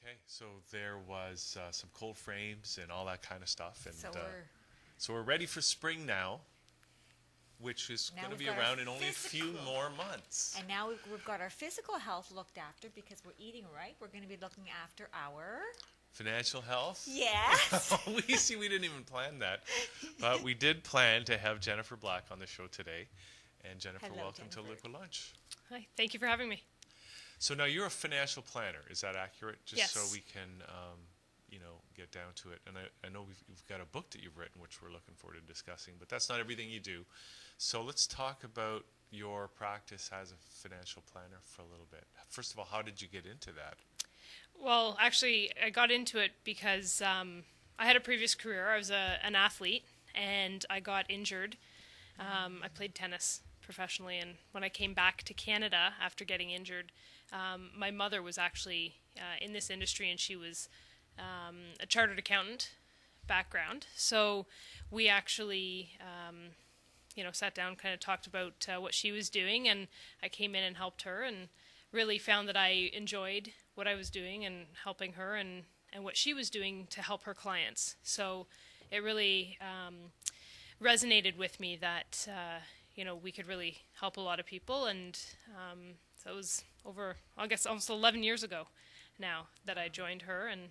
Okay, so there was some cold frames and all that kind of stuff, and so we're ready for spring now, which is going to be around in only a few more months. And now we've got our physical health looked after because we're eating right. We're going to be looking after our financial health. Yes. we didn't even plan that, but we did plan to have Jennifer Black on the show today. And Jennifer, Hello, welcome Jennifer. to Liquid Lunch. Hi, thank you for having me. So now you're a financial planner. Is that accurate? Just Yes. so we can, get down to it. And I know you've got a book that you've written, which we're looking forward to discussing. But that's not everything you do. So let's talk about your practice as a financial planner for a little bit. First of all, how did you get into that? Well, actually, I got into it because I had a previous career. I was an athlete, and I got injured. I played tennis professionally, and when I came back to Canada after getting injured, my mother was actually in this industry, and she was a chartered accountant background. So we actually, sat down, kind of talked about what she was doing, and I came in and helped her, and really found that I enjoyed what I was doing and helping her, and what she was doing to help her clients. So it really resonated with me that we could really help a lot of people, and so it was over, I guess, almost 11 years ago now that I joined her, and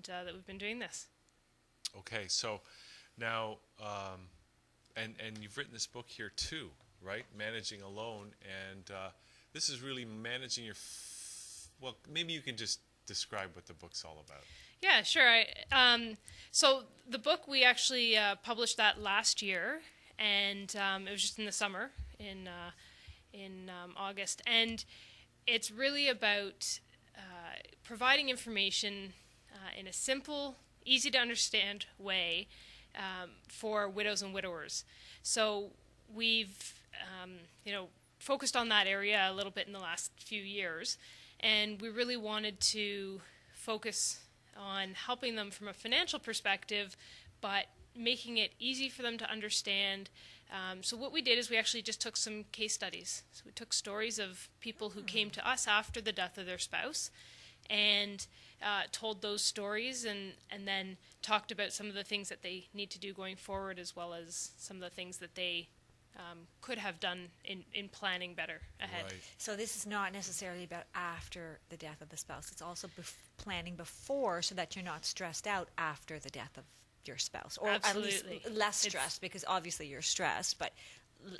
that we've been doing this. Okay, so now, and you've written this book here too, right? Managing a Loan, and this is really managing your. Well, maybe you can just describe what the book's all about. Yeah, sure. So the book, we actually published that last year, and it was just in the summer, in August, and it's really about providing information in a simple, easy to understand way for widows and widowers. So we've focused on that area a little bit in the last few years, and we really wanted to focus on helping them from a financial perspective, but making it easy for them to understand. So what we did is we actually just took some case studies. So we took stories of people who came to us after the death of their spouse, and told those stories, and then talked about some of the things that they need to do going forward, as well as some of the things that they could have done in planning better ahead. Right. So this is not necessarily about after the death of the spouse. It's also planning before, so that you're not stressed out after the death of your spouse, or Absolutely. at least less stressed, because obviously you're stressed, but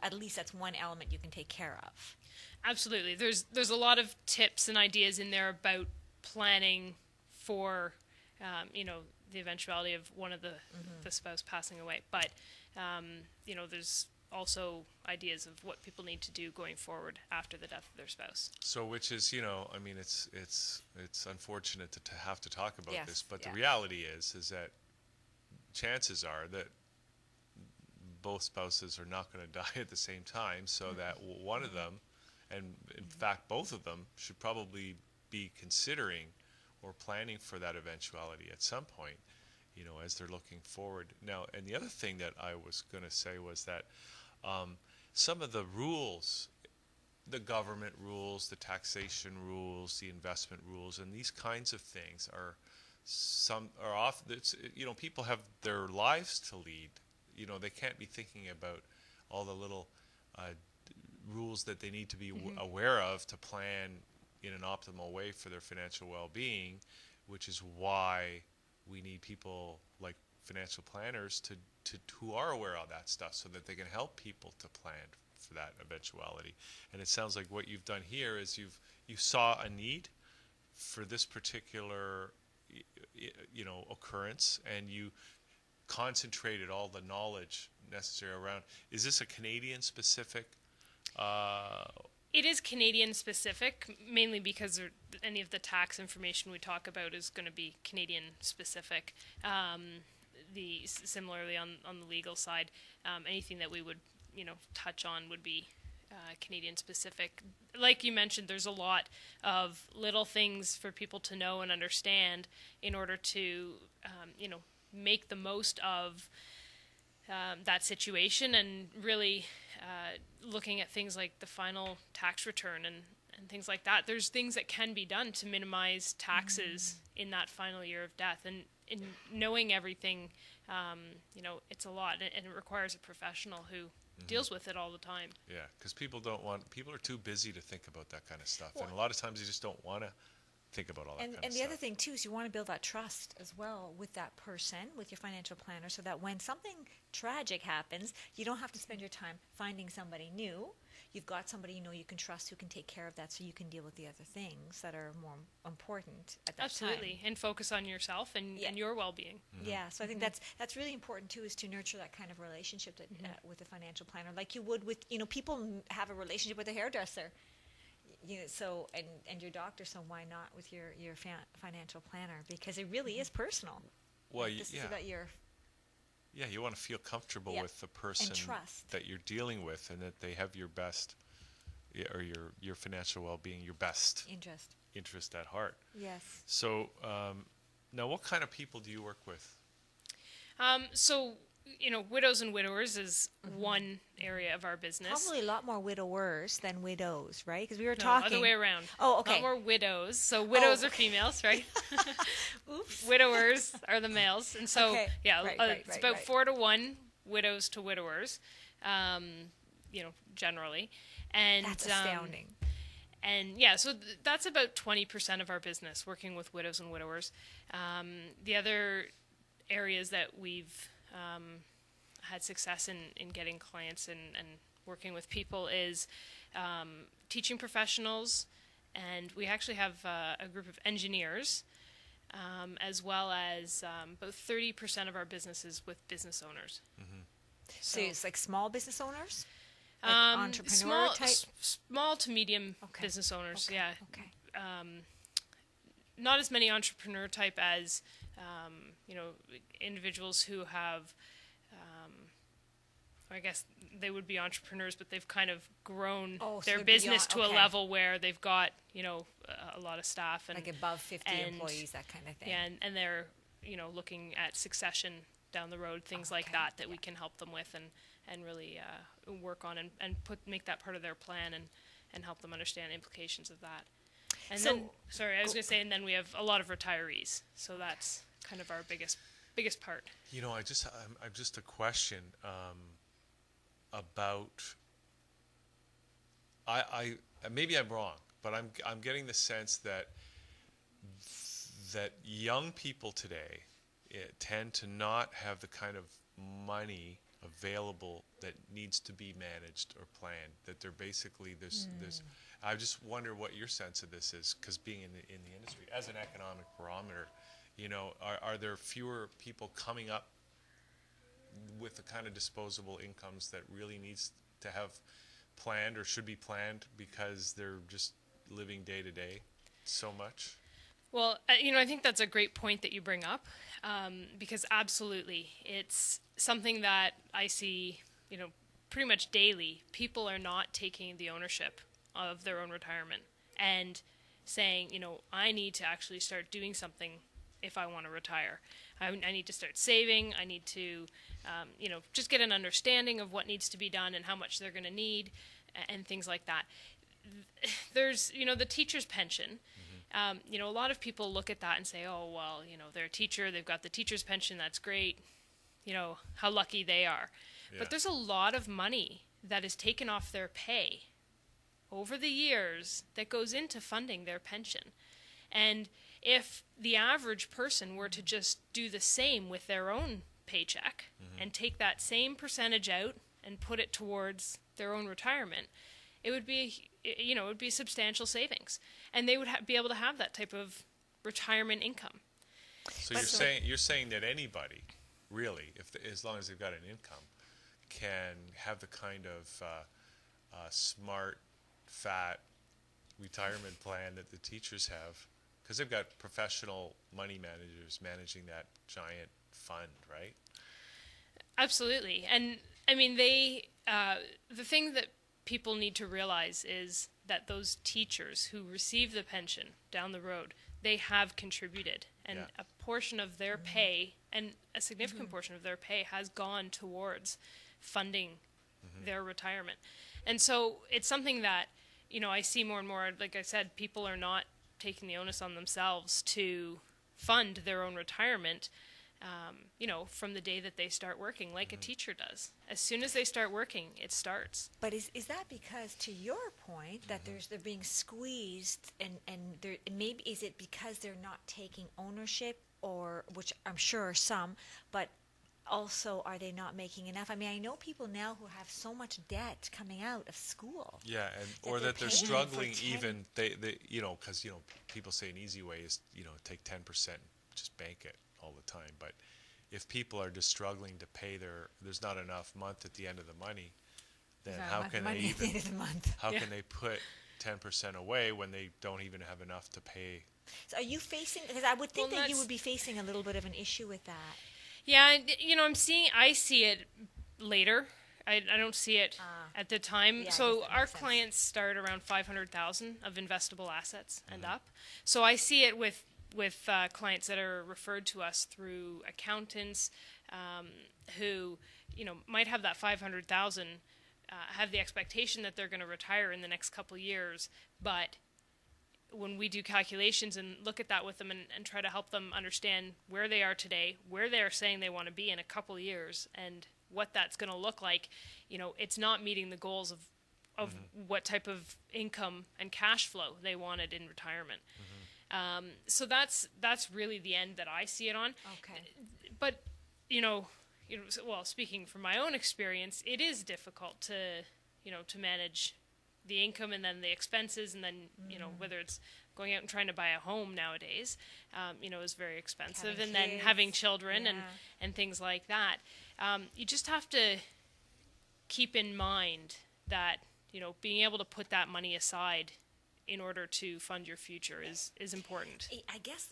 at least that's one element you can take care of. Absolutely. There's a lot of tips and ideas in there about planning for the eventuality of one of the spouse passing away, but there's also ideas of what people need to do going forward after the death of their spouse. So, which is, it's unfortunate to have to talk about Yes, this, but yeah. the reality is that chances are that both spouses are not going to die at the same time, so that one of them, and in fact both of them, should probably be considering or planning for that eventuality at some point, as they're looking forward. Now, and the other thing that I was going to say was that some of the rules, the government rules, the taxation rules, the investment rules, and these kinds of things are often, people have their lives to lead. They can't be thinking about all the little rules that they need to be aware of to plan in an optimal way for their financial well-being, which is why we need people like financial planners who are aware of that stuff, so that they can help people to plan for that eventuality. And it sounds like what you've done here is you saw a need for this particular occurrence, and you concentrated all the knowledge necessary around. Is this a Canadian specific? It is Canadian specific, mainly because any of the tax information we talk about is going to be Canadian specific. Similarly on the legal side, anything that we would touch on would be Canadian specific. Like you mentioned, there's a lot of little things for people to know and understand in order to make the most of that situation, and really looking at things like the final tax return and and things like that. There's things that can be done to minimize taxes in that final year of death. And in knowing everything, it's a lot, and it requires a professional who deals with it all the time. Yeah, because people are too busy to think about that kind of stuff. And a lot of times you just don't want to think about all that kind of stuff. And the other thing, too, is you want to build that trust as well with that person, with your financial planner, so that when something tragic happens, you don't have to spend your time finding somebody new. You've got somebody you can trust who can take care of that, so you can deal with the other things that are more important at that Absolutely, time. and focus on yourself and your well-being. Yeah, so I think that's really important too, is to nurture that kind of relationship that, with a financial planner, like you would with people have a relationship with a hairdresser. So and your doctor, so why not with your financial planner? Because it really is personal. Well, this is about your you want to feel comfortable with the person and trust that you're dealing with, and that they have your best, or your financial well-being, your best interest at heart. Yes. So now, what kind of people do you work with? So, widows and widowers is one area of our business. Probably a lot more widowers than widows, right? Because we were No, talking other way around. Oh, okay. A lot more widows. So widows are females, right? Oops. Widowers are the males, and so Okay. It's about 4 to 1 widows to widowers, generally, and That's astounding. And so that's about 20% of our business, working with widows and widowers. The other areas that we've had success in getting clients and working with people is teaching professionals, and we actually have a group of engineers, as well as about 30% of our business is with business owners. Mm-hmm. So it's like small business owners? Like entrepreneur type? Small to medium business owners, Okay. yeah. Okay. Not as many entrepreneur type as individuals who have, I guess they would be entrepreneurs, but they've kind of grown so their they're business beyond- to a level where they've got a lot of staff and Like above 50 and- employees, that kind of thing. yeah, and they're looking at succession down the road, things like Okay, that we can help them with and really work on and make that part of their plan and help them understand implications of that. And So- then, sorry, I was going to say, and then we have a lot of retirees, so that's kind of our biggest part. I'm just a question about. I maybe I'm wrong, but I'm getting the sense that young people today tend to not have the kind of money available that needs to be managed or planned. That they're basically there's. I just wonder what your sense of this is, because being in the industry as an economic barometer, are there fewer people coming up with the kind of disposable incomes that really needs to have planned or should be planned because they're just living day to day so much? Well, I think that's a great point that you bring up, because absolutely, it's something that I see, pretty much daily. People are not taking the ownership of their own retirement and saying, I need to actually start doing something if I want to retire. I need to start saving. I need to, just get an understanding of what needs to be done and how much they're going to need and things like that. There's, the teacher's pension. A lot of people look at that and say, oh, well, they're a teacher. They've got the teacher's pension. That's great. How lucky they are. Yeah. But there's a lot of money that is taken off their pay over the years that goes into funding their pension. And if the average person were to just do the same with their own paycheck and take that same percentage out and put it towards their own retirement, it would be, it would be substantial savings, and they would be able to have that type of retirement income. So you're saying that anybody, really, as long as they've got an income, can have the kind of smart, fat retirement plan that the teachers have, because they've got professional money managers managing that giant fund, right? Absolutely. And I mean, the thing that people need to realize is that those teachers who receive the pension down the road, they have contributed, and a portion of their pay, and a significant portion of their pay, has gone towards funding their retirement. And so it's something that I see more and more, like I said, people are not taking the onus on themselves to fund their own retirement, from the day that they start working, like a teacher does. As soon as they start working, it starts. But is that because, to your point, that they're being squeezed, and maybe is it because they're not taking ownership, or which I'm sure are some, but also are they not making enough? I mean, I know people now who have so much debt coming out of school. Yeah, and that or they're that they're paying for struggling 10 even they because people say an easy way is take 10%, just bank it all the time. But if people are just struggling to pay there's not enough month at the end of the money, then how can they at the end of the month? how can they put 10% away when they don't even have enough to pay? So are you facing? Because I would think Well, that you that's- would be facing a little bit of an issue with that. Yeah, I see it later. I don't see it at the time. Yeah, I So guess that our makes sense. clients start around 500,000 of investable assets and up. So I see it with clients that are referred to us through accountants who might have that 500,000, have the expectation that they're going to retire in the next couple of years, but when we do calculations and look at that with them and try to help them understand where they are today, where they're saying they want to be in a couple of years, and what that's going to look like, it's not meeting the goals of what type of income and cash flow they wanted in retirement. So that's really the end that I see it on. Okay. But well, speaking from my own experience, it is difficult to manage the income and then the expenses, and then whether it's going out and trying to buy a home nowadays, is very expensive, Having and then kids, having children yeah. and things like that. You just have to keep in mind that being able to put that money aside in order to fund your future is important. I guess,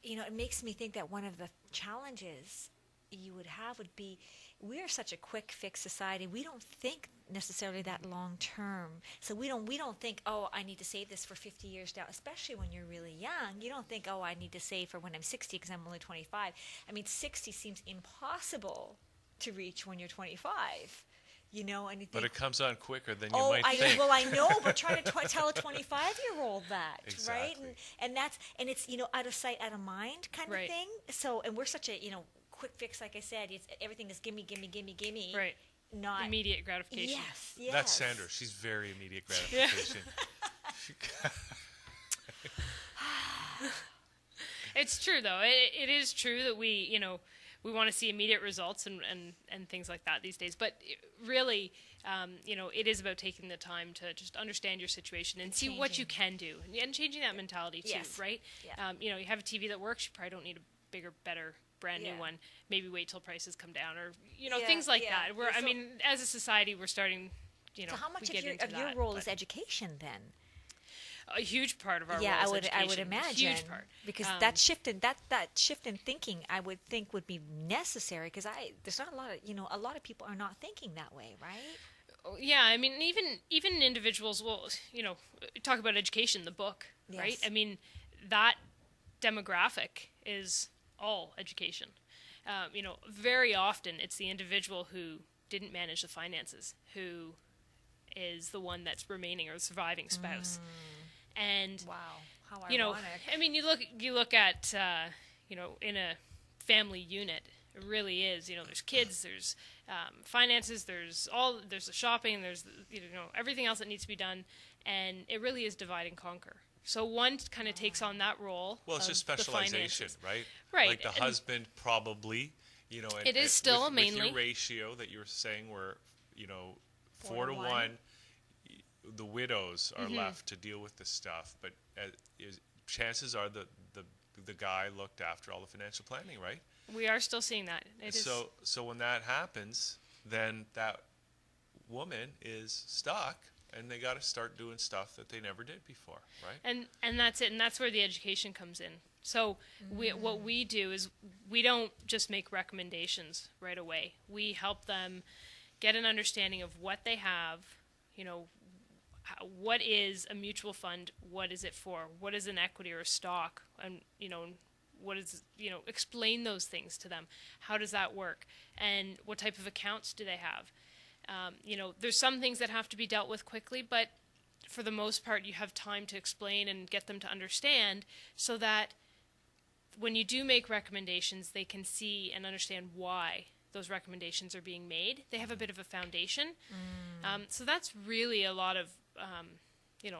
it makes me think that one of the challenges you would have would be, we are such a quick fix society. We don't think necessarily that long term. So we don't think, oh, I need to save this for 50 years down, especially when you're really young. You don't think, oh, I need to save for when I'm 60 because I'm only 25. I mean, 60 seems impossible to reach when you're 25. And you think, But it comes on quicker than you oh, might think. well, I know, but try to tell a 25-year-old that, right? Exactly. And it's out of sight, out of mind kind Right. of thing. So, and we're such a quick fix, like I said. Everything is gimme, gimme, gimme, gimme. Right. Not Immediate gratification. Yes. That's Sandra. She's very immediate gratification. It's true, though. It is true that we want to see immediate results and things like that these days. But really, it is about taking the time to just understand your situation and see what you can do, and changing that mentality too, Yes. right? Yeah. You have a TV that works. You probably don't need a bigger, better, brand Yeah. new one. Maybe wait till prices come down, or Yeah, things like yeah. that. So- as a society, we're starting. So how much we get of into your that, role but is education then? a huge part of our Yeah, role I is would education. imagine, Huge part. because that shift in thinking, I would think would be necessary, because there's not a lot of a lot of people are not thinking that way, right? Yeah, I mean, even individuals will, talk about education, the book, right? Yes. I mean, that demographic is all education. Very often it's the individual who didn't manage the finances who is the one that's remaining, or the surviving spouse. And Wow, how ironic. I mean, you look at in a family unit, it really is. There's kids, there's finances, there's the shopping, there's everything else that needs to be done, and it really is divide and conquer. So one kind of takes on that role. Well, it's of just the specialization, finances. right? Right, Like the and- husband probably, and It is still with mainly- your ratio that you were saying where 4 to 1, the widows are left to deal with this stuff. But chances are the guy looked after all the financial planning, right? We are still seeing that. It is. So when that happens, then that woman is stuck, and they got to start doing stuff that they never did before, right? And that's it, and that's where the education comes in. So what we do is we don't just make recommendations right away. We help them get an understanding of what they have, what is a mutual fund, what is it for, what is an equity or a stock, and what is, explain those things to them. How does that work, and what type of accounts do they have? There's some things that have to be dealt with quickly, but for the most part, you have time to explain and get them to understand, so that when you do make recommendations, they can see and understand why those recommendations are being made. They have a bit of a foundation. So that's really a lot of,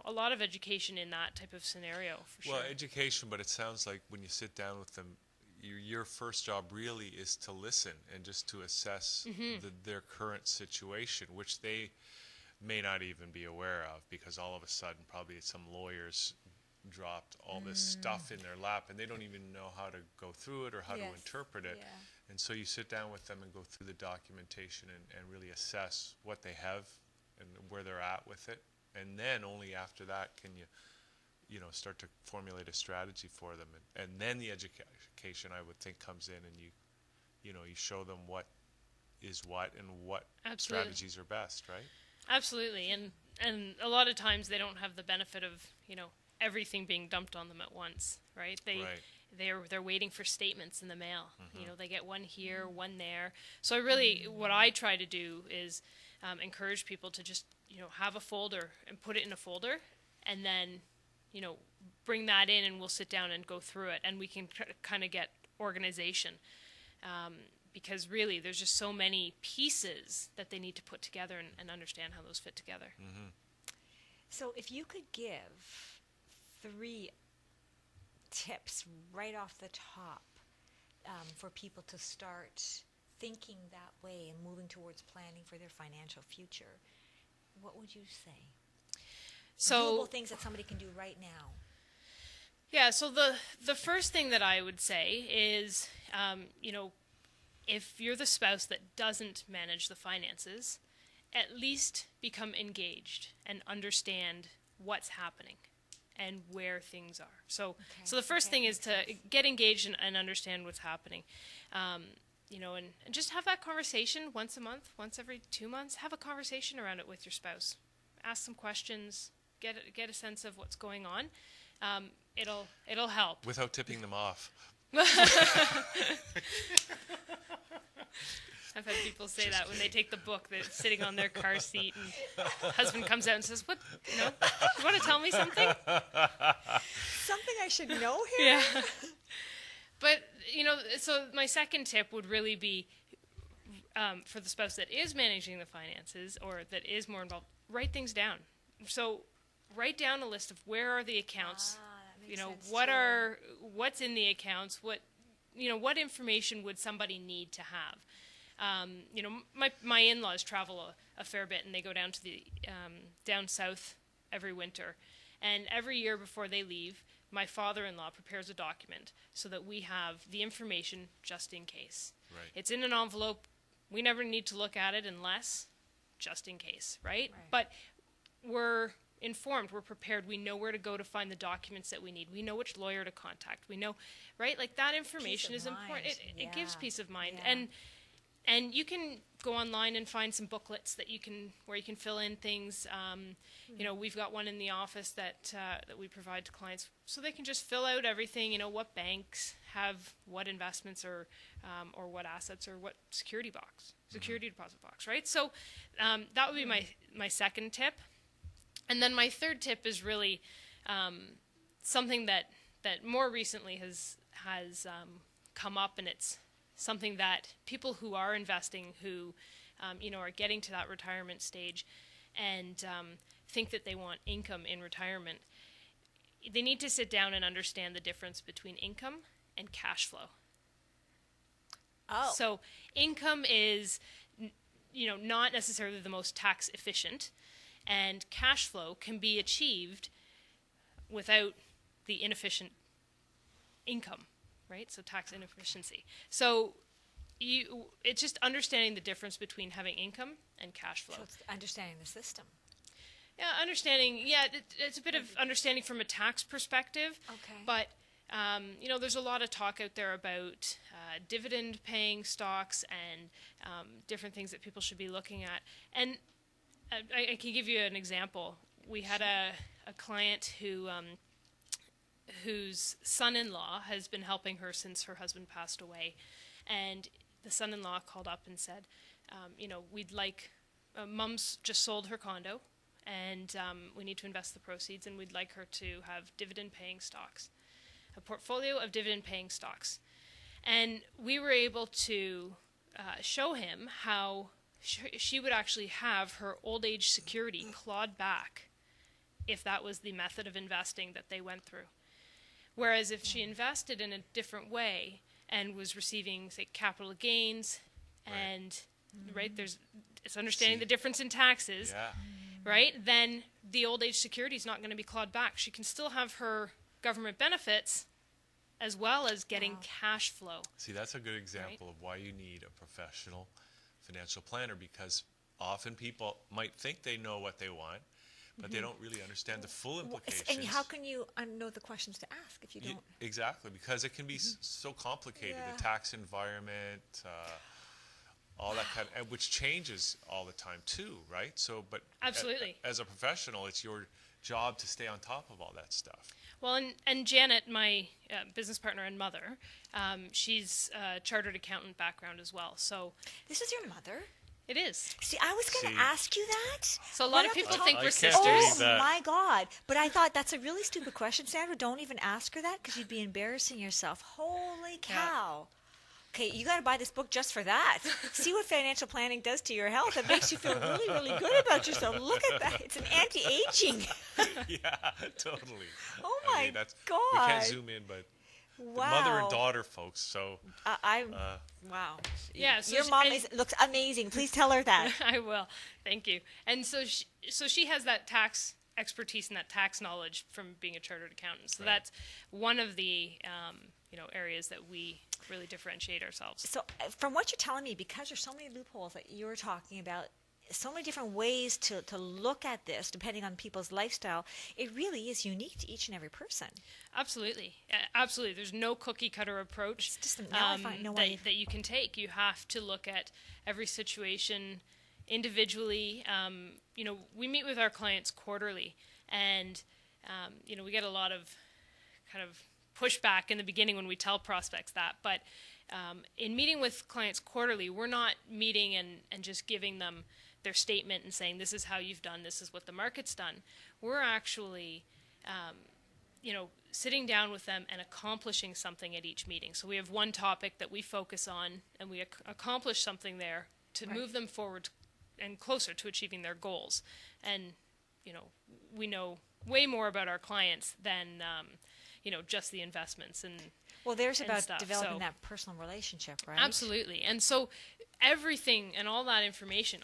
a lot of education in that type of scenario, for Well, sure. education, but it sounds like when you sit down with them, your first job really is to listen and just to assess their current situation, which they may not even be aware of, because all of a sudden probably some lawyers dropped all this stuff in their lap and they don't even know how to go through it or how to interpret it. Yeah. And so you sit down with them and go through the documentation and really assess what they have and where they're at with it. And then only after that can you start to formulate a strategy for them. And then the education, I would think, comes in, and you show them what is what and what Absolutely. strategies are best, right? Absolutely. And a lot of times they don't have the benefit of, everything being dumped on them at once, right? They're waiting for statements in the mail. They get one here, one there. So what I try to do is encourage people to just, have a folder and put it in a folder, and then, bring that in, and we'll sit down and go through it, and we can kind of get organization. Because really there's just so many pieces that they need to put together and understand how those fit together. So if you could give 3 tips right off the top for people to start thinking that way and moving towards planning for their financial future, what would you say? So Doable things that somebody can do right now. Yeah, so the first thing that I would say is, if you're the spouse that doesn't manage the finances, at least become engaged and understand what's happening and where things are. So the first thing is to get engaged and understand what's happening. And just have that conversation once a month, once every 2 months. Have a conversation around it with your spouse. Ask some questions. Get a sense of what's going on. It'll help. Without tipping them off. I've had people say that when they take the book that's sitting on their car seat, and husband comes out and says, "What? You want to tell me something?" Something I should know here? Yeah. But, so my second tip would really be, for the spouse that is managing the finances or that is more involved, write things down. So write down a list of where are the accounts, that makes sense what's in the accounts, what information would somebody need to have. My in-laws travel a fair bit, and they go down to the down south every winter. And every year before they leave, my father-in-law prepares a document so that we have the information just in case. Right. It's in an envelope. We never need to look at it unless, just in case, right? But we're informed, we're prepared, we know where to go to find the documents that we need. We know which lawyer to contact. We know, right? Like, that information is important. It gives peace of mind. Yeah. And you can go online and find some booklets where you can fill in things. We've got one in the office that we provide to clients, so they can just fill out everything. What banks have what investments or what assets or what security deposit box, right? So that would be my second tip. And then my third tip is really something that more recently has come up, and it's something that people who are investing, who are getting to that retirement stage and think that they want income in retirement, they need to sit down and understand the difference between income and cash flow. Oh. So income is, not necessarily the most tax efficient, and cash flow can be achieved without the inefficient income, right? So tax inefficiency. So it's just understanding the difference between having income and cash flow. So it's understanding the system. Yeah, it's a bit of understanding from a tax perspective. Okay. But, there's a lot of talk out there about dividend-paying stocks and different things that people should be looking at. And I can give you an example. We had a client whose son-in-law has been helping her since her husband passed away. And the son-in-law called up and said, we'd like, Mom's just sold her condo, and we need to invest the proceeds, and we'd like her to have dividend-paying stocks, a portfolio of dividend-paying stocks. And we were able to show him how she would actually have her old age security clawed back if that was the method of investing that they went through. Whereas if she invested in a different way and was receiving, say, capital gains, and it's understanding the difference in taxes, right? Then the old age security is not going to be clawed back. She can still have her government benefits as well as getting cash flow. See, that's a good example of why you need a professional financial planner, because often people might think they know what they want, but they don't really understand the full implications. And how can you know the questions to ask if you don't? Exactly, because it can be so complicated. The tax environment, all that kind of, which changes all the time too, right? So, but absolutely, as a professional, it's your job to stay on top of all that stuff. Well, and Janet, my business partner and mother, she's a chartered accountant background as well. So this is your mother? It is. See, I was going to ask you that. So a lot of people think we're sisters. Oh, my God. But I thought that's a really stupid question, Sandra. Don't even ask her that, because you'd be embarrassing yourself. Holy cow. Okay, you got to buy this book just for that. See what financial planning does to your health. It makes you feel really, really good about yourself. Look at that. It's an anti-aging. Yeah, totally. Oh, my God. We can't zoom in, but the mother and daughter, folks. So wow. Yeah, so your mom looks amazing. Please tell her that. I will. Thank you. And so she has that tax expertise and that tax knowledge from being a chartered accountant. So that's one of the areas that we really differentiate ourselves. So from what you're telling me, because there's so many loopholes that you're talking about, so many different ways to look at this depending on people's lifestyle, it really is unique to each and every person. Absolutely. Absolutely. There's no cookie cutter approach that you can take. You have to look at every situation individually. We meet with our clients quarterly, and we get a lot of kind of pushback in the beginning when we tell prospects that. But in meeting with clients quarterly, we're not meeting and just giving them their statement and saying, this is how you've done, this is what the market's done. We're actually, sitting down with them and accomplishing something at each meeting. So we have one topic that we focus on, and we accomplish something there to move them forward and closer to achieving their goals. And, we know way more about our clients than, just the investments and there's about stuff. developing that personal relationship, right? Absolutely. And so everything and all that information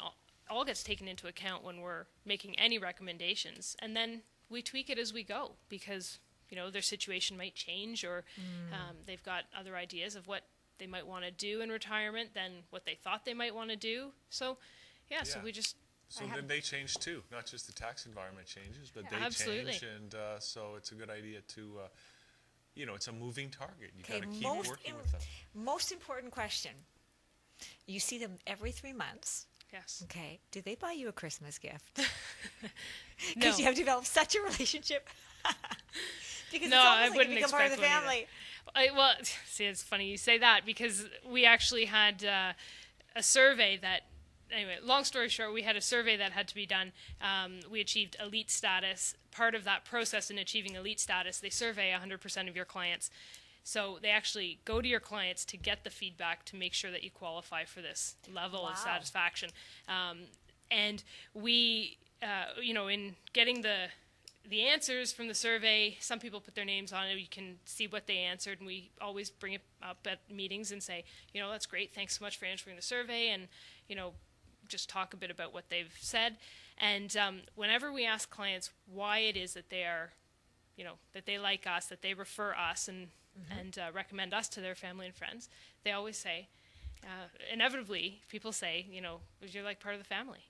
all gets taken into account when we're making any recommendations, and then we tweak it as we go, because their situation might change, or they've got other ideas of what they might want to do in retirement than what they thought they might want to do. So so we just then they change too. Not just the tax environment changes, but they change, and so it's a good idea to it's a moving target. You got to keep working with them. Most important question. You see them every 3 months. Yes. Okay. Do they buy you a Christmas gift? No. Because you have developed such a relationship. Because no, it's almost I like wouldn't you become part of the family. Well, see, it's funny you say that, because we actually had a survey that, anyway, long story short, we had a survey that had to be done. We achieved elite status. Part of that process in achieving elite status, they survey 100% of your clients. So they actually go to your clients to get the feedback to make sure that you qualify for this level of satisfaction. And we, in getting the answers from the survey, some people put their names on it. You can see what they answered, and we always bring it up at meetings and say, that's great. Thanks so much for answering the survey, and, just talk a bit about what they've said. And whenever we ask clients why it is that they are, that they like us, that they refer us and recommend us to their family and friends, they always say, inevitably, people say, you're like part of the family.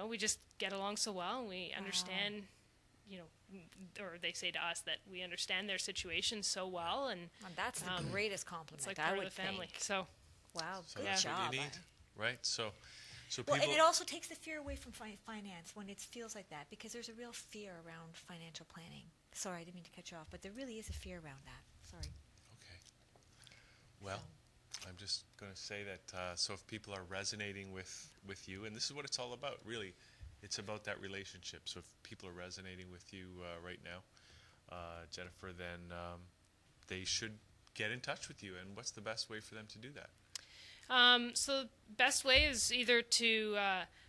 We just get along so well, and we understand, or they say to us that we understand their situation so well. And that's the greatest compliment, it's like part of the family. So, wow, good that's job. what you need, right? So and it also takes the fear away from finance when it feels like that, because there's a real fear around financial planning. Sorry, I didn't mean to cut you off, but there really is a fear around that. Sorry. Okay. Well, I'm just going to say that, so if people are resonating with you, and this is what it's all about, really, it's about that relationship. So if people are resonating with you right now, Jennifer, then they should get in touch with you. And what's the best way for them to do that? So the best way is either to,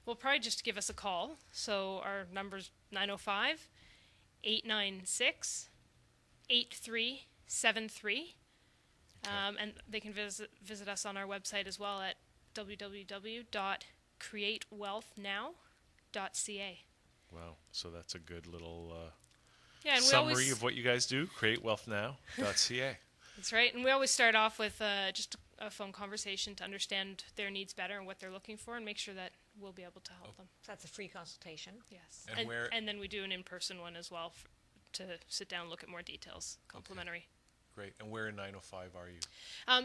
probably just give us a call. So our number's 905-896-8373. And they can visit us on our website as well at www.createwealthnow.ca. Wow. So that's a good little And summary of what you guys do. CreateWealthNow.ca. That's right. And we always start off with just a phone conversation to understand their needs better and what they're looking for, and make sure that we'll be able to help them. So that's a free consultation. Yes. And then we do an in-person one as well to sit down and look at more details. Complimentary. Great. And where in 905 are you?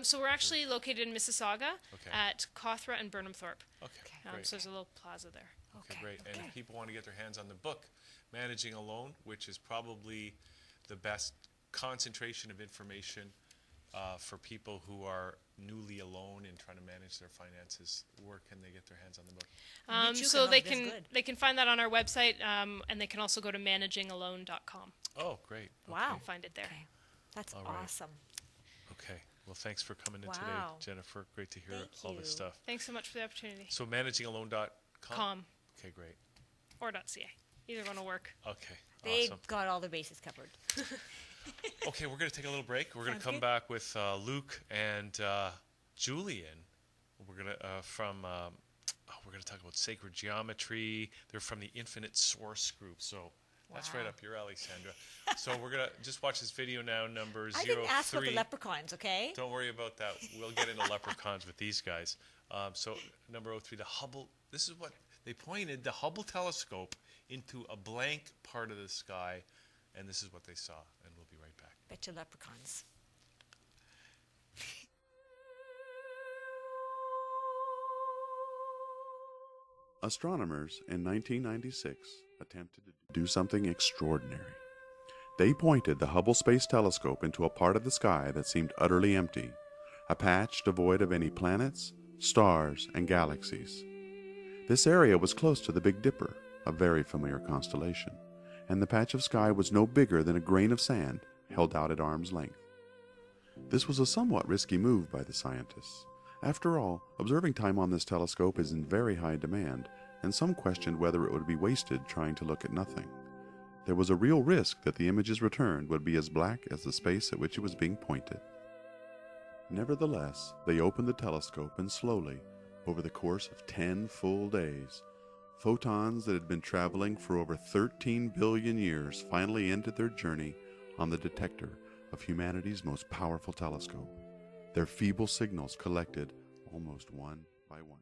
So we're actually located in Mississauga at Cawthra and Burnhamthorpe. Okay. Great. So there's a little plaza there. Okay, great. And if people want to get their hands on the book, Managing Alone, which is probably the best concentration of information for people who are newly alone and trying to manage their finances, where can they get their hands on the book? So they can find that on our website, and they can also go to managingalone.com. Oh, great. Wow. And find it there. Okay. That's All right. awesome. Okay. Well, thanks for coming in today, Wow. Jennifer. Great to hear Thank all this you. stuff. Thanks so much for the opportunity. So managingalone.com? Com Okay, great. or .ca. Either one will work. Okay, They've awesome. got all their bases covered. Okay, we're going to take a little break. We're going to Sounds come good. back with Luke and Julian. We're going to we're going to talk about sacred geometry. They're from the Infinite Source group. So that's right Wow. up your alley, Sandra. So we're going to just watch this video now, number I 03. didn't ask about the leprechauns, okay? Don't worry about that. We'll get into leprechauns with these guys. So number 03, the Hubble. This is what they pointed the Hubble telescope into a blank part of the sky, and this is what they saw. And we'll be right back. Betcha leprechauns. Astronomers in 1996 attempted to do something extraordinary. They pointed the Hubble Space Telescope into a part of the sky that seemed utterly empty, a patch devoid of any planets, stars, and galaxies. This area was close to the Big Dipper, a very familiar constellation, and the patch of sky was no bigger than a grain of sand held out at arm's length. This was a somewhat risky move by the scientists. After all, observing time on this telescope is in very high demand, and some questioned whether it would be wasted trying to look at nothing. There was a real risk that the images returned would be as black as the space at which it was being pointed. Nevertheless, they opened the telescope, and slowly, over the course of 10 full days, photons that had been traveling for over 13 billion years finally ended their journey on the detector of humanity's most powerful telescope. Their feeble signals collected almost one by one.